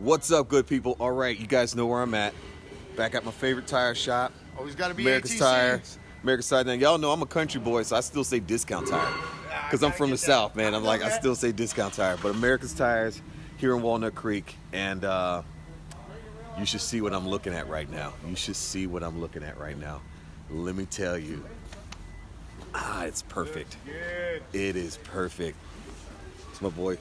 What's up, good people? All right, you guys know where I'm at. Back at my favorite tire shop. Always got to be America's ATC. Tire. America's Tire. Now, y'all know I'm a country boy, so I still say discount tire. Because I'm from the South, man. I'm like, I still say discount tire. But America's Tires here in Walnut Creek. And you should see what I'm looking at right now. You should see what I'm looking at right now. Let me tell you. It's perfect. Good. It is perfect. It's my boy.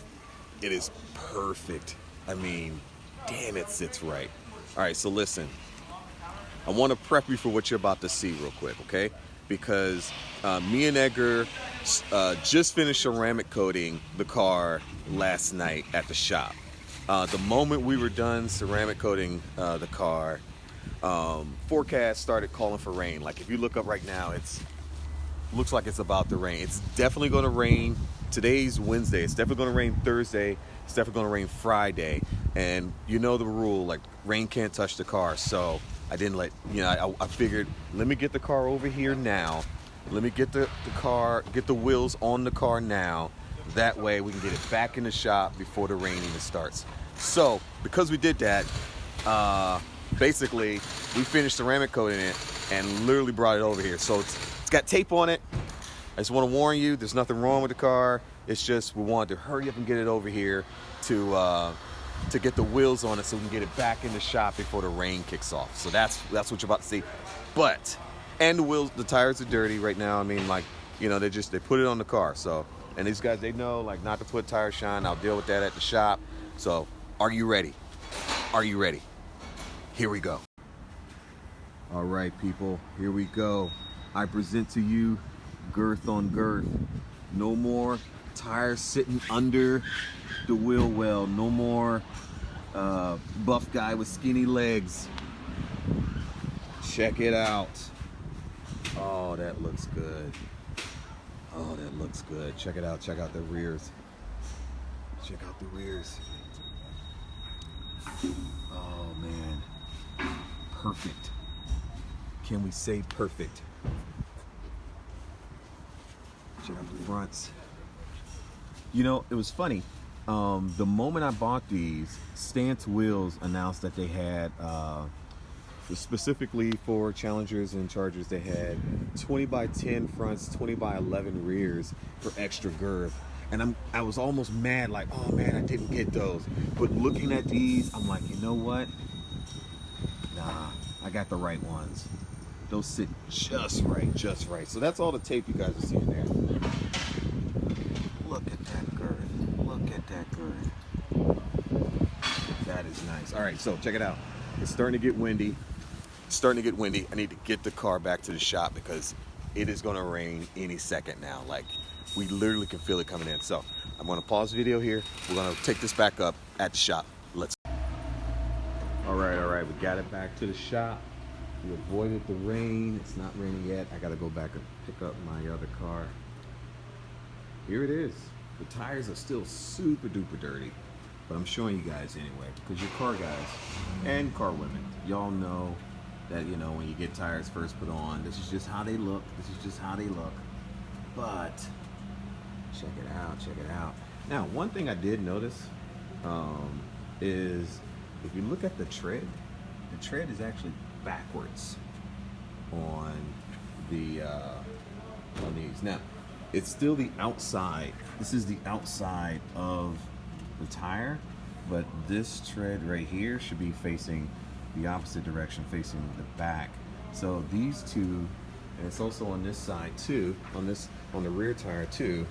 It is perfect. I mean, damn, it sits right. All right, so listen. I want to prep you for what you're about to see real quick, okay? Because me and Edgar just finished ceramic coating the car last night at the shop. The moment we were done ceramic coating the car, forecast started calling for rain. Like if you look up right now, looks like it's about to rain. It's definitely going to rain. Today's Wednesday. It's definitely going to rain Thursday. It's definitely going to rain Friday. And you know the rule, like rain can't touch the car. So I didn't I figured, let me get the car over here now. Let me get the car, get the wheels on the car now. That way we can get it back in the shop before the rain even starts. So because we did that, basically we finished ceramic coating it and literally brought it over here. So it's got tape on it. I just want to warn you, there's nothing wrong with the car. It's just we wanted to hurry up and get it over here to get the wheels on it so we can get it back in the shop before the rain kicks off. So that's what you're about to see. And the wheels, the tires are dirty right now. I mean, like, you know, they put it on the car. So, and these guys, they know like not to put tire shine. I'll deal with that at the shop. So, are you ready? Are you ready? Here we go. All right, people, here we go. I present to you girth on girth. No more tires sitting under the wheel well. No more buff guy with skinny legs. Check it out. Oh, that looks good. Oh, that looks good. Check it out. Check out the rears. Check out the rears. Oh, man. Perfect. Can we say perfect? Check out the fronts. You know, it was funny. The moment I bought these, Stance Wheels announced that they had, specifically for Challengers and Chargers, they had 20 by 10 fronts, 20 by 11 rears for extra girth. And I was almost mad, like, oh man, I didn't get those. But looking at these, I'm like, you know what? Nah, I got the right ones. Those sit just right, just right. So that's all the tape you guys are seeing there. Look at that girth. Look at that girth. That is nice. All right, so check it out. It's starting to get windy. It's starting to get windy. I need to get the car back to the shop because it is going to rain any second now. Like, we literally can feel it coming in. So I'm going to pause the video here. We're going to take this back up at the shop. Let's. All right. We got it back to the shop. We avoided the rain. It's not raining yet. I got to go back and pick up my other car. Here it is. The tires are still super duper dirty, but I'm showing you guys anyway because you're car guys and car women. Y'all know that, you know, when you get tires first put on, this is just how they look. This is just how they look. But check it out. Check it out. Now, one thing I did notice is if you look at the tread is actually backwards on these. Now, it's still the outside. This is the outside of the tire, but this tread right here should be facing the opposite direction, facing the back. So these two, and it's also on this side too, on the rear tire too.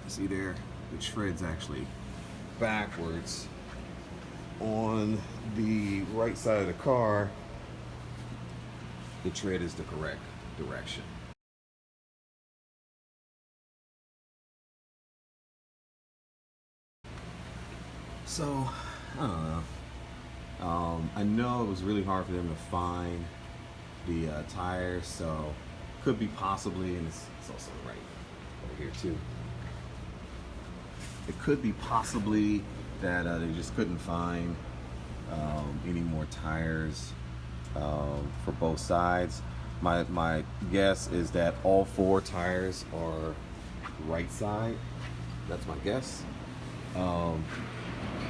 See there, the tread's actually backwards. On the right side of the car, the tread is the correct direction. So, I don't know. I know it was really hard for them to find the tires, so could be possibly, and it's also right over here too. It could be possibly that they just couldn't find any more tires for both sides. My guess is that all four tires are right side. That's my guess.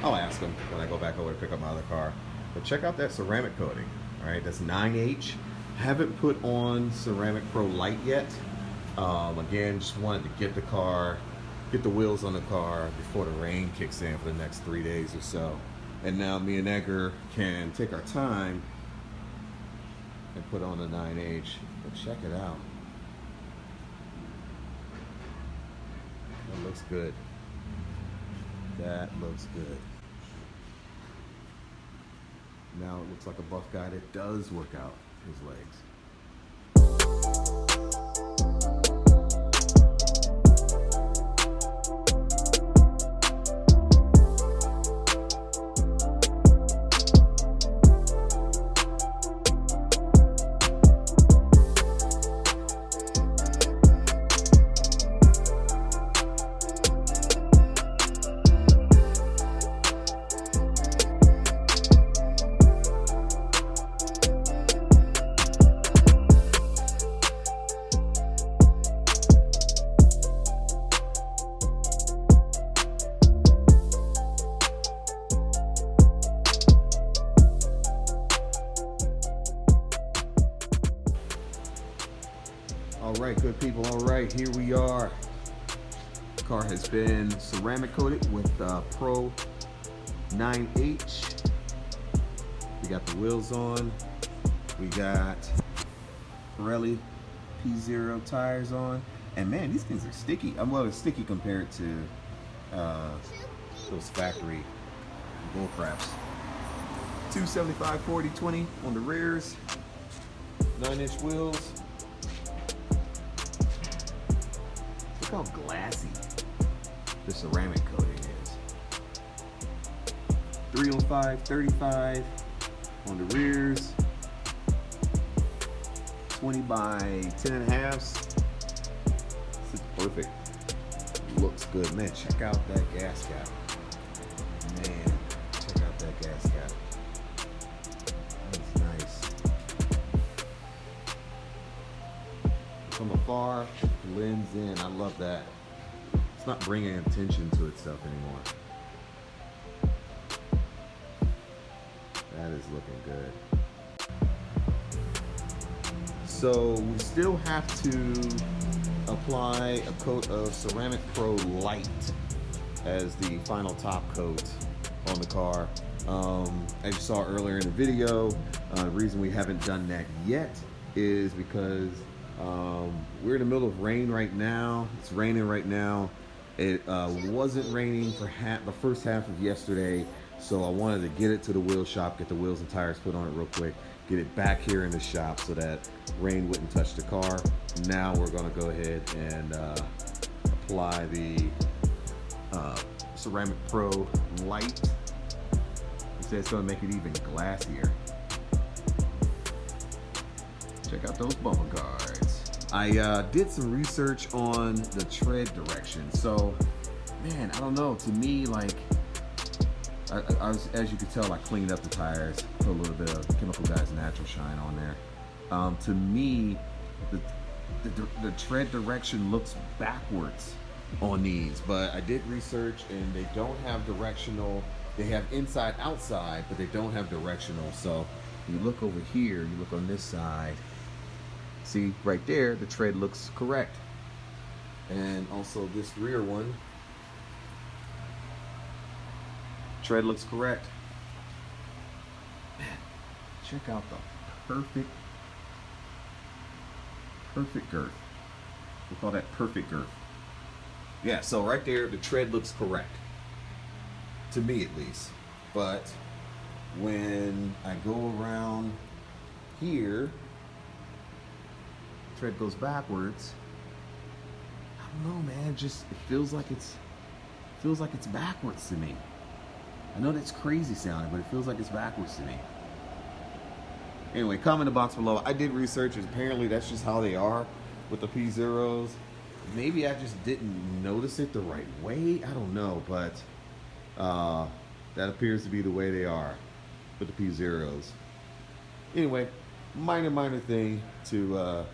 I'll ask them when I go back over to pick up my other car. But check out that ceramic coating. All right, that's 9H. Haven't put on ceramicpro light yet. Again, just wanted to get the car, get the wheels on the car before the rain kicks in for the next 3 days or so. And now me and Edgar can take our time and put on the 9H. But check it out. That looks good. That looks good. Now it looks like a buff guy that does work out his legs. All right, good people. All right, here we are. The car has been ceramic coated with Pro 9H. We got the wheels on. We got Pirelli P0 tires on. And man, these things are sticky. Well, it's sticky compared to those factory bull craps. 275 40 20 on the rears. 9-inch wheels. Look how glassy the ceramic coating is. 305, 35 on the rears. 20 by 10 and a halves. This is perfect. Looks good. Man, check out that gas cap. Man, check out that gas cap. That's nice. From afar, blends in. I love that. It's not bringing attention to itself anymore. That is looking good. So we still have to apply a coat of ceramicpro light as the final top coat on the car. As you saw earlier in the video, the reason we haven't done that yet is because we're in the middle of rain right now. It's raining right now. It wasn't raining for the first half of yesterday, so I wanted to get it to the wheel shop, get the wheels and tires put on it real quick, get it back here in the shop so that rain wouldn't touch the car. Now we're gonna go ahead and apply the ceramicpro light. Instead, it's gonna make it even glassier. Check out those bumper guards. I did some research on the tread direction. So, man, I don't know. To me, like, I was, as you can tell, I cleaned up the tires, put a little bit of Chemical Guys Natural Shine on there. To me, the tread direction looks backwards on these, but I did research and they don't have directional. They have inside outside, but they don't have directional. So you look over here, you look on this side, see right there, the tread looks correct. And also this rear one, tread looks correct. Man, check out the perfect girth. We call that perfect girth. Yeah, so right there, the tread looks correct. To me at least. But when I go around here, the tread goes backwards. I don't know, man. Just it feels like it's backwards to me. I know that's crazy sounding, but it feels like it's backwards to me. Anyway, comment in the box below. I did research, and apparently that's just how they are with the P0s. Maybe I just didn't notice it the right way. I don't know, but that appears to be the way they are with the P0s. Anyway, minor thing to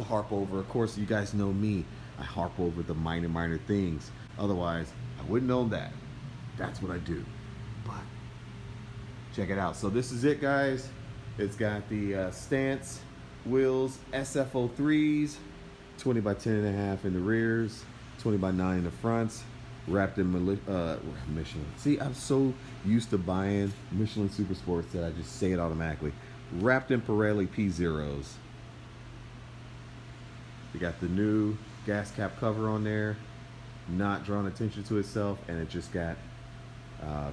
harp over. Of course, you guys know me. I harp over the minor things. Otherwise, I wouldn't know that. That's what I do. but check it out. So this is it, guys. It's got the stance wheels, SF03s, 20 by 10.5 in the rears, 20 by 9 in the fronts, wrapped in Michelin. See, I'm so used to buying Michelin Super Sports that I just say it automatically. Wrapped in Pirelli P0s. You got the new gas cap cover on there, not drawing attention to itself, and it just got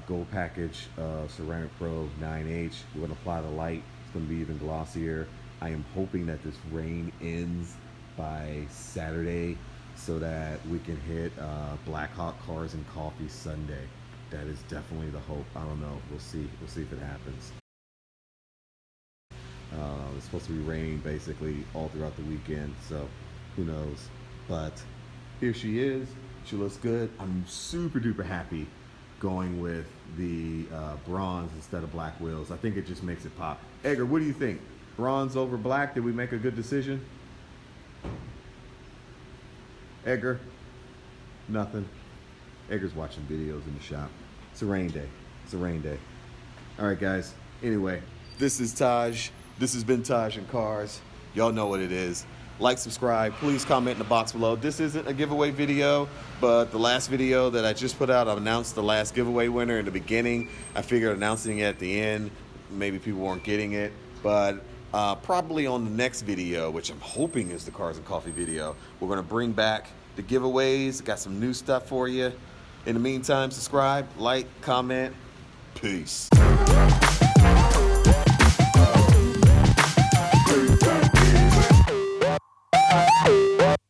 gold package ceramicpro 9H. We're gonna apply the light. It's gonna be even glossier. I am hoping that this rain ends by Saturday so that we can hit Black Hawk Cars and Coffee Sunday. That is definitely the hope. I don't know. We'll see. We'll see if it happens. It's supposed to be raining basically all throughout the weekend, so who knows. But here she is. She looks good. I'm super duper happy going with the bronze instead of black wheels. I think it just makes it pop. Edgar, what do you think? Bronze over black? Did we make a good decision? Edgar? Nothing. Edgar's watching videos in the shop. It's a rain day. It's a rain day. All right, guys. Anyway, this is Taj. This has been Taj and Cars. Y'all know what it is. Like, subscribe, please comment in the box below. This isn't a giveaway video, but the last video that I just put out, I announced the last giveaway winner in the beginning. I figured announcing it at the end, maybe people weren't getting it, but probably on the next video, which I'm hoping is the Cars and Coffee video, we're gonna bring back the giveaways. Got some new stuff for you. In the meantime, subscribe, like, comment. Peace.